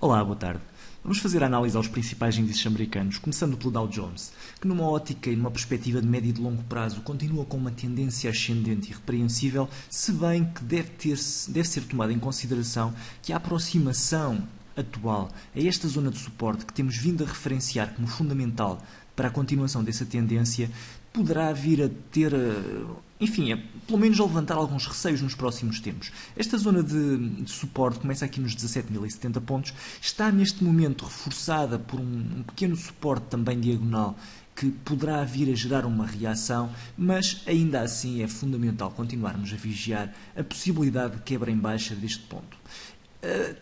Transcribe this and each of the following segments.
Olá, boa tarde. Vamos fazer a análise aos principais índices americanos, começando pelo Dow Jones, que numa ótica e numa perspectiva de médio e de longo prazo continua com uma tendência ascendente e irrepreensível, se bem que deve ser tomada em consideração que a aproximação atual a esta zona de suporte que temos vindo a referenciar como fundamental para a continuação dessa tendência poderá vir a ter, pelo menos a levantar alguns receios nos próximos tempos. Esta zona de suporte começa aqui nos 17.070 pontos, está neste momento reforçada por um pequeno suporte também diagonal que poderá vir a gerar uma reação, mas ainda assim é fundamental continuarmos a vigiar a possibilidade de quebra em baixa deste ponto.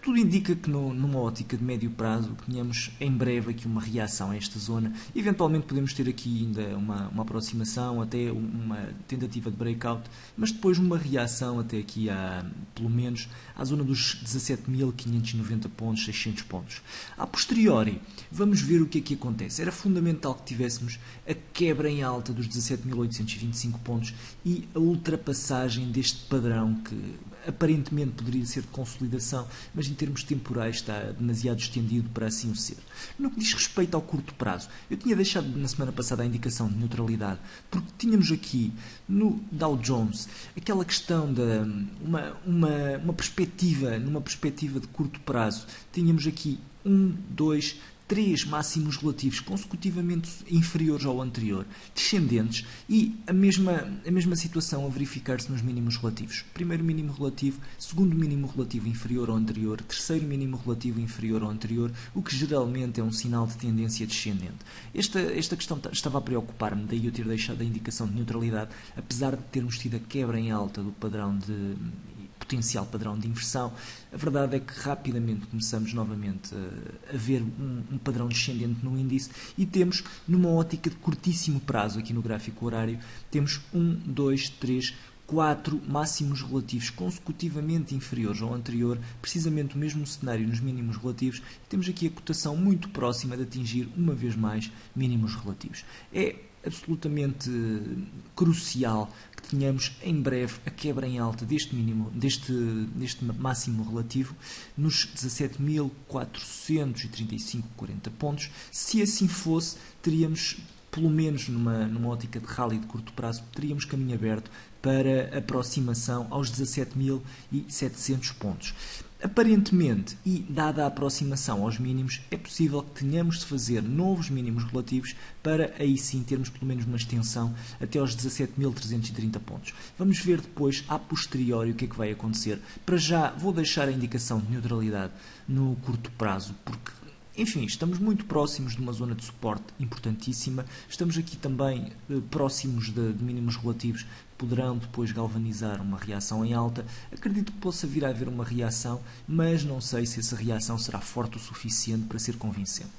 Tudo indica que numa ótica de médio prazo tenhamos em breve aqui uma reação a esta zona. Eventualmente podemos ter aqui ainda uma aproximação, até uma tentativa de breakout, mas depois uma reação até aqui pelo menos à zona dos 17.590 pontos, 600 pontos. A posteriori, vamos ver o que é que acontece. Era fundamental que tivéssemos a quebra em alta dos 17.825 pontos e a ultrapassagem deste padrão que aparentemente poderia ser de consolidação, mas em termos temporais está demasiado estendido para assim o ser. No que diz respeito ao curto prazo, eu tinha deixado na semana passada a indicação de neutralidade, porque tínhamos aqui no Dow Jones aquela questão de numa perspectiva de curto prazo, tínhamos aqui 3 máximos relativos consecutivamente inferiores ao anterior, descendentes, e a mesma situação a verificar-se nos mínimos relativos. Primeiro mínimo relativo, segundo mínimo relativo inferior ao anterior, terceiro mínimo relativo inferior ao anterior, o que geralmente é um sinal de tendência descendente. Esta questão estava a preocupar-me, daí eu ter deixado a indicação de neutralidade, apesar de termos tido a quebra em alta do potencial padrão de inversão. A verdade é que rapidamente começamos novamente a ver um padrão descendente no índice e temos, numa ótica de curtíssimo prazo, aqui no gráfico horário, temos 4 máximos relativos consecutivamente inferiores ao anterior, precisamente o mesmo cenário nos mínimos relativos, e temos aqui a cotação muito próxima de atingir, uma vez mais, mínimos relativos. É absolutamente crucial que tenhamos em breve a quebra em alta deste máximo relativo nos 17.435,40 pontos. Se assim fosse, teríamos, pelo menos numa ótica de rally de curto prazo, teríamos caminho aberto para aproximação aos 17.700 pontos. Aparentemente, e dada a aproximação aos mínimos, é possível que tenhamos de fazer novos mínimos relativos para aí sim termos pelo menos uma extensão até aos 17.330 pontos. Vamos ver depois, a posteriori, o que é que vai acontecer. Para já, vou deixar a indicação de neutralidade no curto prazo, porque estamos muito próximos de uma zona de suporte importantíssima. Estamos aqui também próximos de mínimos relativos que poderão depois galvanizar uma reação em alta. Acredito que possa vir a haver uma reação, mas não sei se essa reação será forte o suficiente para ser convincente.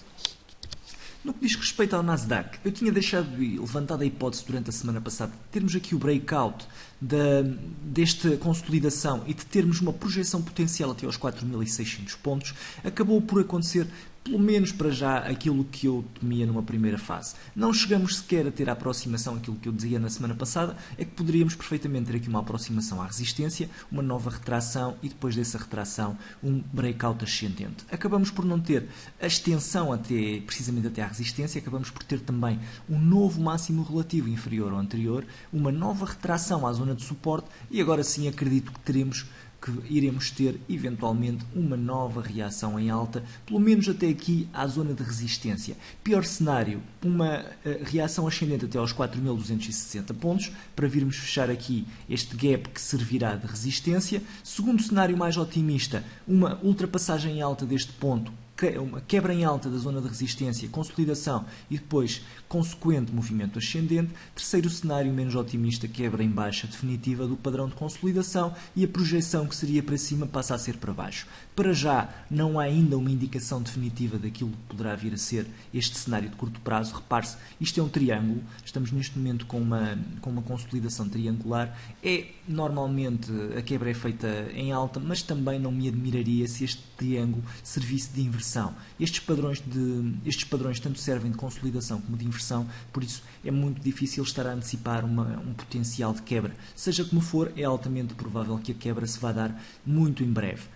No que diz respeito ao Nasdaq, eu tinha levantada a hipótese durante a semana passada de termos aqui o breakout desta consolidação e de termos uma projeção potencial até aos 4.600 pontos. Acabou por acontecer, pelo menos para já, aquilo que eu temia numa primeira fase. Não chegamos sequer a ter a aproximação, aquilo que eu dizia na semana passada, é que poderíamos perfeitamente ter aqui uma aproximação à resistência, uma nova retração e depois dessa retração um breakout ascendente. Acabamos por não ter a extensão precisamente até à resistência, acabamos por ter também um novo máximo relativo inferior ao anterior, uma nova retração à zona de suporte e agora sim acredito que iremos ter eventualmente uma nova reação em alta, pelo menos até aqui à zona de resistência. Pior cenário, uma reação ascendente até aos 4.260 pontos, para virmos fechar aqui este gap que servirá de resistência. Segundo cenário mais otimista, uma ultrapassagem em alta deste ponto, uma quebra em alta da zona de resistência, consolidação e depois consequente movimento ascendente. Terceiro cenário menos otimista, quebra em baixa definitiva do padrão de consolidação e a projeção que seria para cima passa a ser para baixo. Para já não há ainda uma indicação definitiva daquilo que poderá vir a ser este cenário de curto prazo. Repare-se, isto é um triângulo, estamos neste momento com uma consolidação triangular. Normalmente a quebra é feita em alta, mas também não me admiraria se este triângulo servisse de inversão. Estes padrões tanto servem de consolidação como de inversão, por isso é muito difícil estar a antecipar um potencial de quebra. Seja como for, é altamente provável que a quebra se vá dar muito em breve.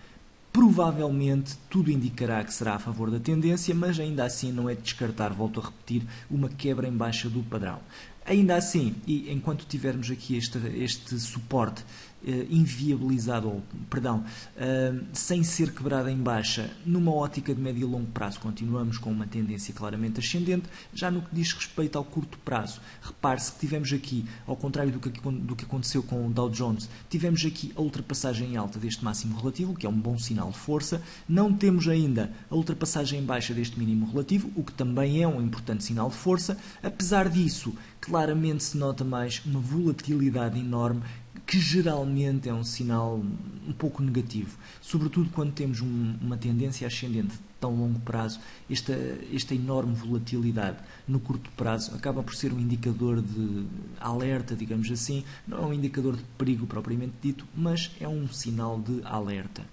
Provavelmente tudo indicará que será a favor da tendência, mas ainda assim não é de descartar, volto a repetir, uma quebra em baixa do padrão. Ainda assim, e enquanto tivermos aqui este suporte inviabilizado, ou, perdão, sem ser quebrado em baixa, numa ótica de médio e longo prazo, continuamos com uma tendência claramente ascendente. Já no que diz respeito ao curto prazo, repare-se que tivemos aqui, ao contrário do que aconteceu com o Dow Jones, tivemos aqui a ultrapassagem em alta deste máximo relativo, que é um bom sinal de força. Não temos ainda a ultrapassagem em baixa deste mínimo relativo, o que também é um importante sinal de força. Apesar disso, claramente se nota mais uma volatilidade enorme, que geralmente é um sinal um pouco negativo, sobretudo quando temos uma tendência ascendente de tão longo prazo. Esta enorme volatilidade no curto prazo acaba por ser um indicador de alerta, digamos assim. Não é um indicador de perigo propriamente dito, mas é um sinal de alerta.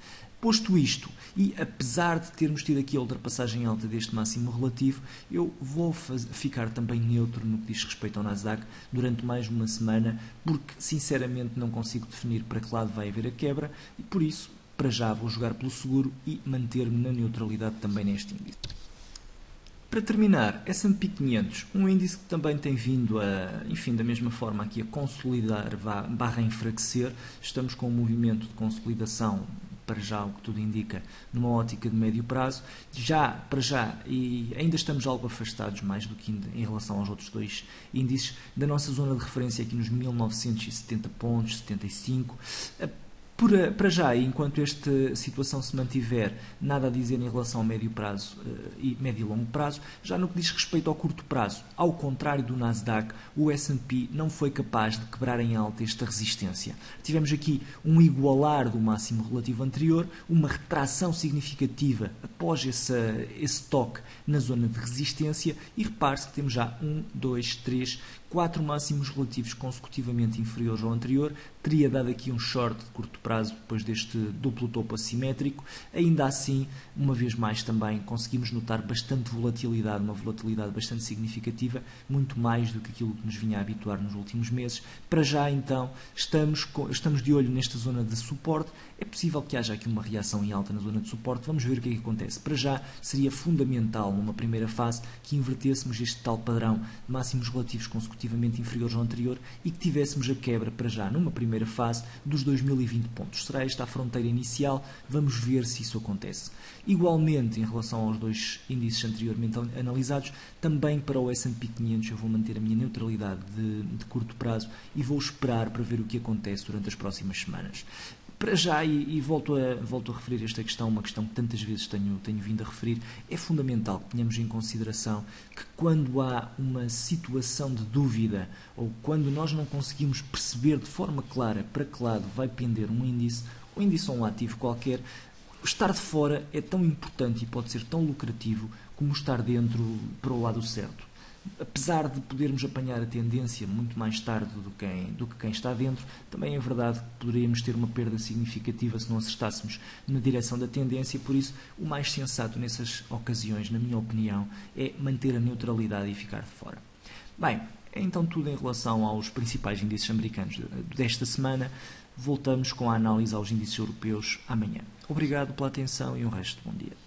Posto isto, e apesar de termos tido aqui a ultrapassagem alta deste máximo relativo, eu vou ficar também neutro no que diz respeito ao Nasdaq durante mais uma semana, porque sinceramente não consigo definir para que lado vai haver a quebra, e por isso, para já, vou jogar pelo seguro e manter-me na neutralidade também neste índice. Para terminar, S&P 500, um índice que também tem vindo da mesma forma aqui a consolidar barra enfraquecer. Estamos com um movimento de consolidação, para já, o que tudo indica, numa ótica de médio prazo. Para já, e ainda estamos algo afastados, mais do que em relação aos outros dois índices, da nossa zona de referência aqui nos 1970 pontos, 75. Para já, enquanto esta situação se mantiver, nada a dizer em relação ao médio prazo e médio e longo prazo. Já no que diz respeito ao curto prazo, ao contrário do Nasdaq, o S&P não foi capaz de quebrar em alta esta resistência. Tivemos aqui um igualar do máximo relativo anterior, uma retração significativa após esse toque na zona de resistência, e repare-se que temos já 4 máximos relativos consecutivamente inferiores ao anterior. Teria dado aqui um short de curto prazo depois deste duplo topo assimétrico. Ainda assim, uma vez mais também conseguimos notar bastante volatilidade, uma volatilidade bastante significativa, muito mais do que aquilo que nos vinha a habituar nos últimos meses. Para já, então, estamos de olho nesta zona de suporte. É possível que haja aqui uma reação em alta na zona de suporte. Vamos ver o que é que acontece. Para já, seria fundamental, numa primeira fase, que invertêssemos este tal padrão de máximos relativos consecutivamente inferiores ao anterior e que tivéssemos a quebra, para já, numa primeira fase, dos 2020 pontos. Será esta a fronteira inicial? Vamos ver se isso acontece. Igualmente, em relação aos dois índices anteriormente analisados, também para o S&P 500 eu vou manter a minha neutralidade de curto prazo e vou esperar para ver o que acontece durante as próximas semanas. Para já, e volto a referir esta questão, uma questão que tantas vezes tenho vindo a referir, é fundamental que tenhamos em consideração que quando há uma situação de dúvida, ou quando nós não conseguimos perceber de forma clara para que lado vai pender um índice ou um ativo qualquer, estar de fora é tão importante e pode ser tão lucrativo como estar dentro para o lado certo. Apesar de podermos apanhar a tendência muito mais tarde do que quem está dentro, também é verdade que poderíamos ter uma perda significativa se não acertássemos na direção da tendência. Por isso, o mais sensato nessas ocasiões, na minha opinião, é manter a neutralidade e ficar de fora. Bem, é então tudo em relação aos principais índices americanos desta semana. Voltamos com a análise aos índices europeus amanhã. Obrigado pela atenção e um resto de bom dia.